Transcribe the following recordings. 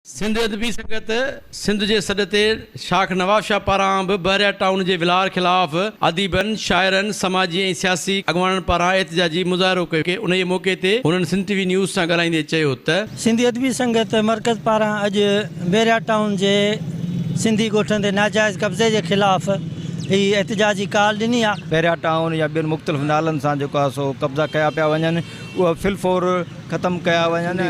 सिंध अदबी संगत सिंध के सॾ ते शाख नवाब शाह पारां बि बहरिया टाउन के विलार खिलाफ़ अदीबन शाइरन समाजी ऐं सियासी अॻवाननि पारां एहतजाजी मुज़ाहिरो कयो। उन मौक़े ते हुननि सिंध टीवी न्यूज़ सां ॻाल्हाईंदे चयो त सिंधी अदबी संगत मरकज़ पारां अॼु बहरिया टाउन के सिंधी ॻोठनि ते नाजाइज़ कब्ज़े के ख़िलाफ़ ही एहतजाजी कॉल ॾिनी आहे। बहरिया टाउन या ॿियनि मुख़्तलिफ़ नालनि सां जेको आहे सो कब्ज़ा कया पिया वञनि, उहा फिलफोर ख़तमु कया वञनि।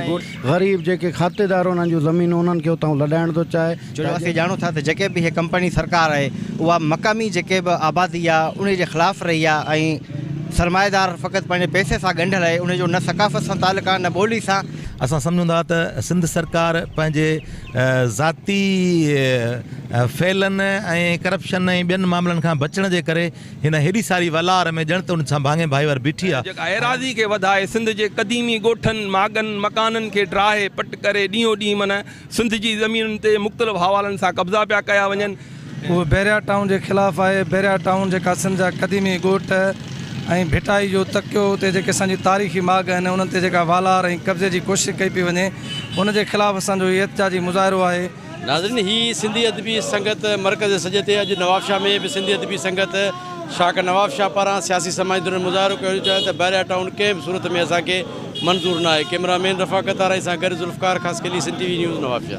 ग़रीब जेके खातेदार उन्हनि जूं ज़मीनूं उन्हनि खे उतां लॾाइण थो चाहे। जो असीं ॼाणूं था त जेके बि हीअ कंपनी सरकार आहे उहा मक़ामी जेके बि आबादी आहे उन जे ख़िलाफ़ु रही आहे ऐं सरमाएदार फ़क़ति पंहिंजे पैसे सां ॻंढियल आहे। उनजो न सक़ाफ़त सां तालुक आहे न ॿोली सां। असां सम्झूं था त सिंध सरकार पंहिंजे ज़ाती फैलन ऐं करप्शन ऐं ॿियनि मामलनि खां बचण जे करे हिन हेॾी सारी वलार में ॼण त उन सां भाङे भाईवार बीठी आहे। जेका एराज़ी खे वधाए सिंध जे क़दीमी ॻोठनि मागनि मकाननि खे ड्राहे पट करे ॾींहों ॾींहुं माना सिंध जी ज़मीनुनि ते मुख़्तलिफ़ हवालनि सां कब्ज़ा पिया कया वञनि। उहो बहरिया टाउन के खिलाफ़ आहे। बहरिया टाउन जेका सिंध जा क़दीमी ॻोठ ऐं भिटाई जो तकियो उते जेके असांजी तारीख़ी माग आहिनि उन्हनि ते जेका वालार ऐं कब्ज़े जी कोशिशि कई पई वञे उन जे ख़िलाफ़ असांजो इहो एहतजाजी मुज़ाहिरो आहे। नाज़रीन, ही सिंधी अदबी संगत मरकज़ सॼे ते अॼु नवाब शाह में भी सिंधी अदबी संगत शाख नवाब शाह पारां सियासी समाज दौरान मुज़ाहिरो कयो चयो त बहरिया टाउन कंहिं बि सूरत में असांखे मंज़ूर न आहे। कैमरामैन रफ़ाकत आराई सां गॾु ज़ुल्फ़कार ख़ासि सिंधी न्यूज़ नवाब शाह।